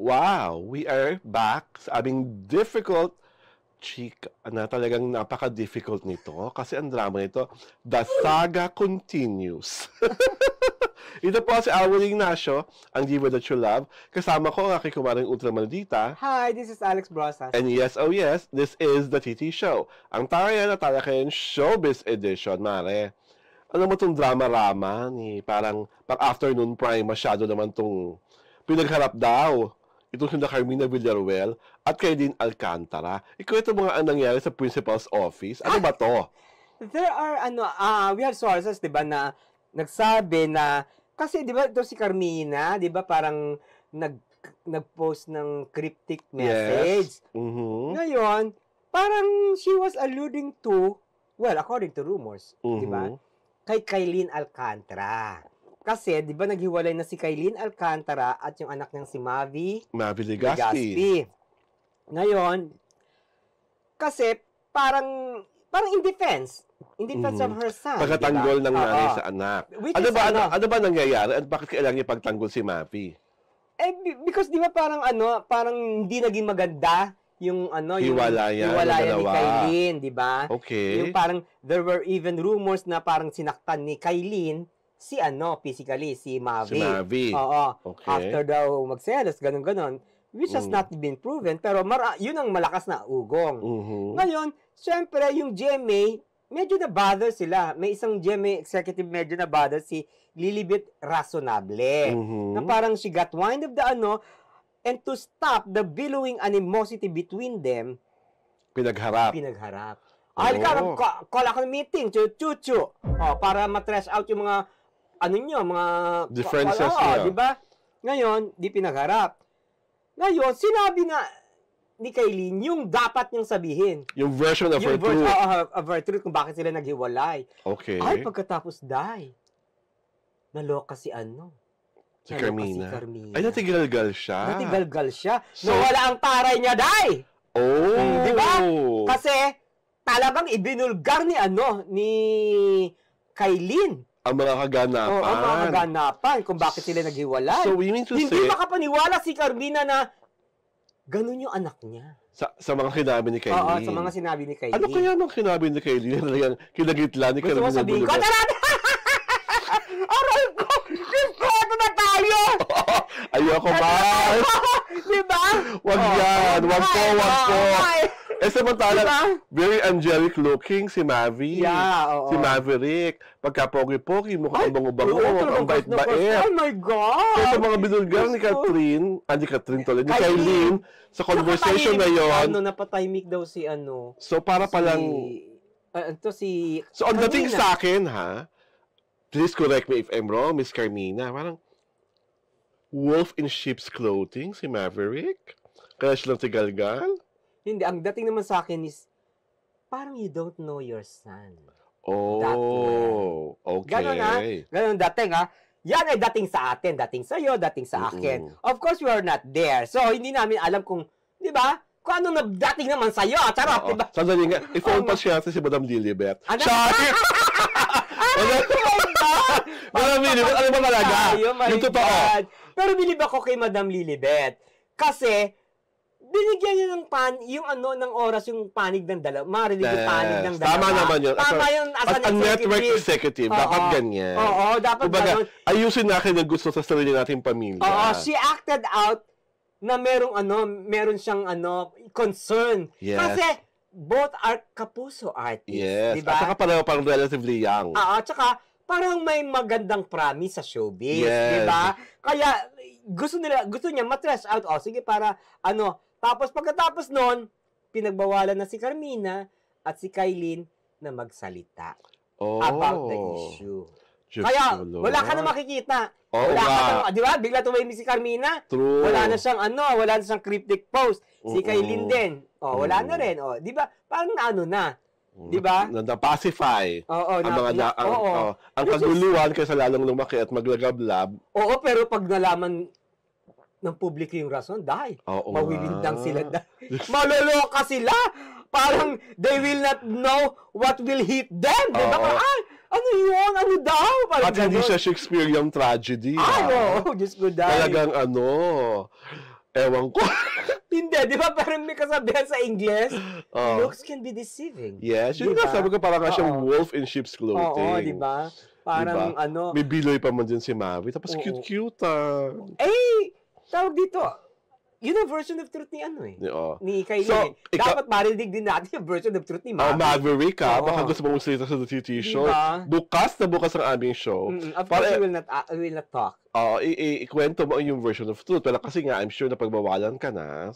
Wow, we are back sa aming difficult na talagang napaka-difficult nito kasi ang drama nito, The Saga Continues. Ito po si Alwin Ignacio, ang diva that you love. Kasama ko ang aking kumaring ultramaldita. Hi, this is Alex Brosas. And yes, oh yes, this is The TT Show. Ang tarayan na talakayin Showbiz Edition, mare. Ano mo itong drama-rama ni parang pang-afternoon prime masyado naman itong pinagharap daw. Itong sila Carmina Villarreal at kay Din Alcantara. Ito mga anong nangyari sa principal's office. Ano ba to? There are, we have sources, di ba, na nagsabi na, kasi di ba ito si Carmina, di ba parang nag-post ng cryptic message. Yes. Mm-hmm. Ngayon, parang she was alluding to, well, according to rumors, di ba, kay Kailin Alcantara. Kasi, di ba, naghiwalay na si Kailin Alcantara at yung anak niyang si Mavi Legaspi. Ngayon, kasi, parang in defense of her son. Pagkatanggol ng nanay sa anak. Ano ba nangyayari? At bakit kailangan niya pagtanggol si Mavi? Because, di ba, parang hindi naging maganda yung hiwalayan ni Kailin, di ba? Okay. Yung parang, there were even rumors na parang sinaktan ni Kailin physically, si Mavi. Oo. Okay. After daw magselos, ganun-ganon. Which has not been proven, pero yun ang malakas na ugong. Ngayon, syempre, yung GMA, medyo na-bother sila. May isang GMA executive medyo na-bother, si Lilibet Razonable. Na parang she got wind of the and to stop the billowing animosity between them, pinagharap. Ay, call ako ng meeting, chuchu. Para ma-trash out yung mga mga differences niya. Di ba? Ngayon, di pinagharap. Ngayon, sinabi na ni Kailin yung dapat niyang sabihin. Yung version of her truth. Of her truth, kung bakit sila naghiwalay. Okay. Ay, pagkatapos, naloka si Si Carmina. Ay, natigalgal siya. So, nawala ang taray niya, Oh! Di ba? Kasi, talagang ibinulgar ni Kailin. Ang mga kaganapan. Ang mga kaganapan kung bakit sila naghiwalay. So, we mean to Hindi say... makapaniwala si Carmina na ganun yung anak niya. Sa mga sinabi ni Kailin. Oo, sa mga sinabi ni Kailin. Ano kaya nang sinabi ni Kailin? Kinagitla ni Carmina. Gusto mo sabihin ko? Aral ko! Ito na tayo! Ayoko ba? Diba? Wag yan. Wag po. Samantala, diba? very angelic looking si Mavi. Yeah, oo. Si Maverick. Pagka-pogi-pogi, mukhang bango-bango, ang bait-bait. Oh my God! Ito mga binulgar ni Catherine, ni Kailin, sa conversation na yon. Napatahimik daw si So, para palang... So, ang dating sa akin, please correct me if I'm wrong, Miss Carmina, parang wolf in sheep's clothing, si Maverick? Kaya silang tigalgal? Hindi, ang dating naman sa akin is, parang you don't know your son. Oh, okay. Ganon dating Yan ay dating sa atin, dating sa iyo, dating sa akin. Of course, we are not there. So, hindi namin alam kung, di ba? Kung ano na dating naman sa iyo. Charot, di ba? Sandali nga, i-phone pa siya si Madam Lilibet. Sorry! Madam Lilibet, ano ba talaga? Yung totoo. Pero bilib ako kay Madam Lilibet. Kasi, binigyan niya ng ng oras yung panig ng dalawa. Marinig yung panig ng dalawa. Tama naman yun. Tama yun as an network executive. Dapat ganyan. Oo, dapat ganyan. Ayusin natin ang gusto sa sarili nating pamilya. Oo, she acted out na meron siyang concern. Yes. Kasi both are kapuso artists. Yes. Diba? At saka parang relatively young. At saka parang may magandang promise sa showbiz. Yes. Diba? Kaya gusto niya ma-trash out. Sige, para tapos pagkatapos nun, pinagbawalan na si Carmina at si Kailin na magsalita about the issue. Kaya wala ka na makikita. Di ba? Bigla tumahimik si Carmina. True. Wala na siyang cryptic post. Si Kailin din. Wala na rin. Di ba? Parang na. Di ba? Na-pacify. Ang kaguluhan kaysa lalong lumaki at maglagablab. Oo, pero pag nalaman ng publiko yung rason, mawilindang sila. Maloloka sila. Parang they will not know what will hit them. Diba? Ano yun? Ano daw? At hindi siya Shakespearean tragedy. Oo. Diyos ko dahil. Talagang Ewan ko. Hindi, di ba? Parang may kasabihan sa English, looks can be deceiving. Yes, yun nga sabi ko parang nga siyang wolf in sheep's clothing. Oo, di ba? Parang diba? May biloy pa man din si Mavi. Tapos cute-cute tawag dito, yun ang version of truth ni ni Kylie. So, dapat marinig din natin yung version of truth ni Maverick. Maverick Baka gusto mong salita sa TT show. Diba? Bukas ang aming show. Of course, we will not talk. Ikwento mo yung version of truth. Pero kasi nga, I'm sure na pagbawalan ka na.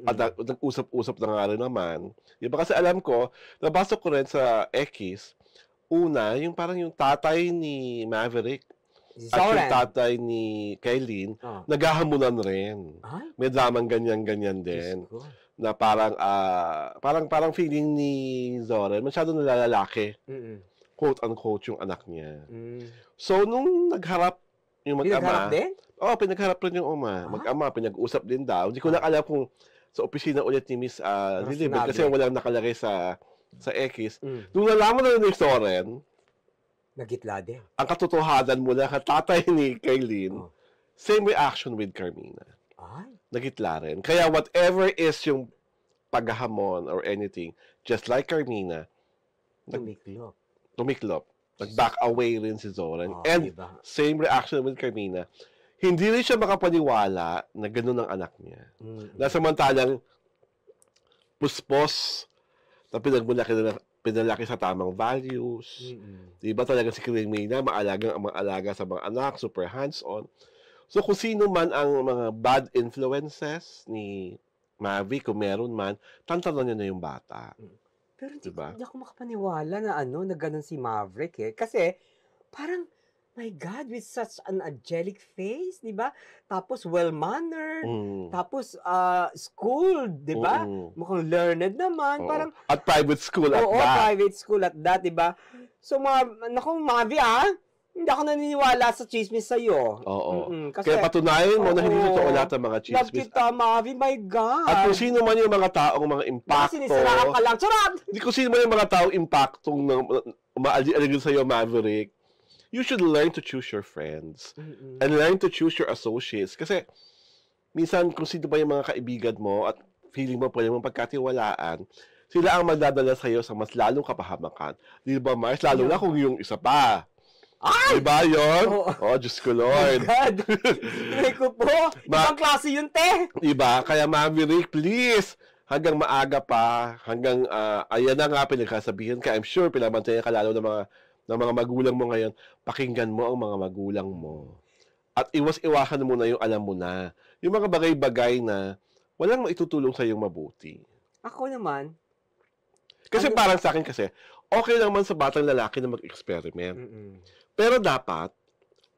At nag-usap-usap na nga rin naman. Diba? Kasi alam ko, nabasa ko rin sa X, una, yung parang yung tatay ni Maverick, at yung tatay ni Kylie, naghahamunan rin. May dramang ganyan-ganyan din. Na parang feeling ni Zoren, masyado nalalaki. Quote-unquote yung anak niya. So, nung nagharap yung mag-ama. Pinagharap din? Oo, pinagharap rin yung mag-ama. Pinag-usap din daw. Hindi ko na alam kung sa opisina ulit ni Miss Lilibet kasi walang nakalagay sa X. Nung nalaman na ni Zoren, nagitla din. Ang katotohanan mula kay tatay ni Kaylin, same reaction with Carmina. Nagitla rin. Kaya whatever is yung paghahamon or anything, just like Carmina, tumiklop. Nag-back away rin si Zoren. And same reaction with Carmina. Hindi rin siya makapaniwala na ganun ang anak niya. Na samantalang puspos na pinalaki sa tamang values. Diba talaga si Carmina, maalaga sa mga anak, super hands-on. So kung sino man ang mga bad influences ni Mavi, kung meron man, tantanan niya na yung bata. Pero hindi ako makapaniwala na na ganun si Maverick Kasi parang, my God, with such an angelic face, di ba? Tapos well-mannered, tapos school, di ba? Mukhang learned naman. Parang, at private school at that. Oo, private school at that, di ba? So, Mavi, hindi ako naniniwala sa chismis sa'yo. Kaya patunayan mo na hindi totoo lahat ng mga chismis. Love kita, Mavi, my God. At kung sino man yung mga taong mga impacto. Sinisiraan ka lang, charot! Hindi kung sino man yung mga taong impactong umaaligid sa'yo, Maverick, you should learn to choose your friends and learn to choose your associates. Kasi, minsan, kung sino ba yung mga kaibigan mo at feeling mo pwede mong pagkatiwalaan, sila ang magdadala sa'yo sa mas lalong kapahamakan. Di ba, Mars? Lalo na kung yung isa pa. Ay! Diba yun? Diyos ko, Lord. Oh, God. Hindi ko po. Ibang klase yun, te. Diba? Kaya, Maverick, please, hanggang maaga pa, hanggang, ayan na nga, pinagkasabihin ka. I'm sure, pinabantayan ka lalo ng mga magulang mo ngayon, pakinggan mo ang mga magulang mo. At iwas-iwasan mo na yung alam mo na. Yung mga bagay-bagay na walang maitutulong sa iyong mabuti. Ako naman. Kasi parang sa akin kasi, okay lang man sa batang lalaki na mag-experiment. Pero dapat,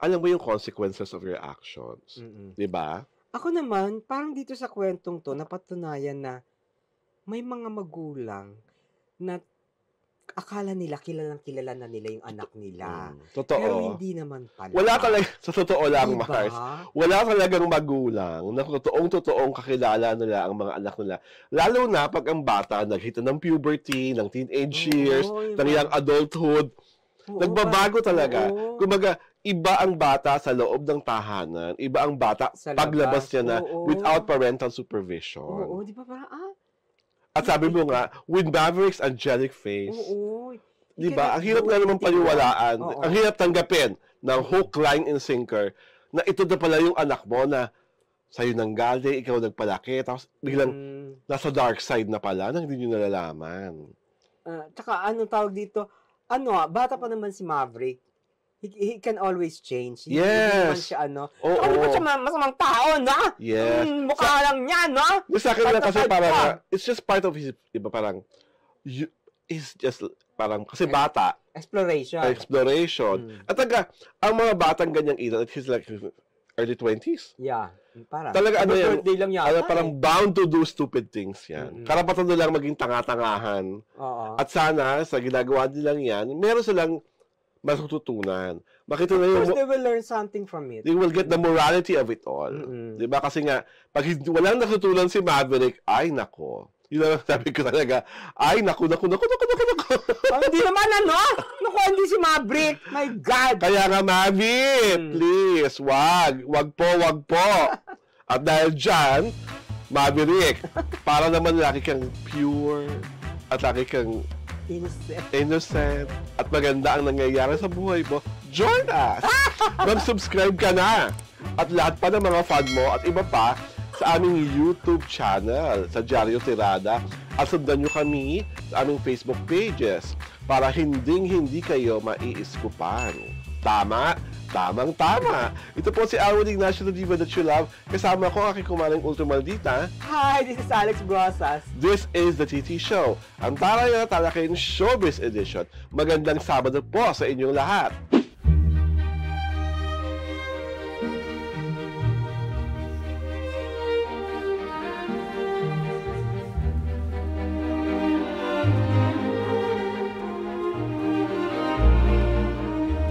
alam mo yung consequences of your actions. Diba? Ako naman, parang dito sa kwentong to, napatunayan na may mga magulang na akala nila, kilala na nila yung anak nila. Totoo. Pero hindi naman pala. Wala talaga, sa totoo lang, diba? Mars, wala talagang magulang na totoong kakilala nila ang mga anak nila. Lalo na pag ang bata naghita ng puberty, ng teenage years, ng young adulthood, nagbabago talaga. Kumaga, iba ang bata sa loob ng tahanan, iba ang bata paglabas niya na without parental supervision. Di ba parang, At sabi mo nga, with Maverick's angelic face, di ba, ang hirap nga naman paniwalaan, ang hirap tanggapin ng hook, line, and sinker, na ito na pala yung anak mo na sa'yo nang galing, ikaw nagpalaki, tapos biglang nasa dark side na pala, nang hindi nyo nalalaman. Tsaka, tawag dito, bata pa naman si Maverick, he can always change. Hindi naman siya, hindi pa siya masamang tao, no? Yes. Mukha lang niya, no? Sa akin lang kasi parang, it's just part of his, iba parang, it's just, parang, kasi bata. Exploration. At ang mga batang ganyang edad, he's like, early 20s? Yeah. Parang, talaga birthday lang yata. Parang bound to do stupid things yan. Karapatan nila maging tanga-tangahan. At sana, sa ginagawa nilang yan, meron silang matututunan. Makita na First, they will learn something from it. They will get the morality of it all. Diba? Kasi nga, pag walang natutunan si Maverick, ay nako. Yun ang sabi ko talaga, ay naku. Hindi naman Naku, hindi si Maverick. My God. Kaya nga, Mavi, please, wag po. At dahil dyan, maverick, para naman lagi kang pure at lagi kang innocent at maganda ang nangyayari sa buhay mo, join us! Mag-subscribe ka na! At lahat pa ng mga fan mo at iba pa sa aming YouTube channel, sa Diaryo Tirada. At sundan nyo kami sa aming Facebook pages para hindi kayo maiiskupan. Tama? Tamang-tama. Ito po si Arwin Ignacio, the diva that you love. Kasama ko ang aking kumaring ultramaldita. Hi, this is Alex Brosas. This is the TT Show, ang Taray na Talakayin Showbiz Edition. Magandang Sabado po sa inyong lahat.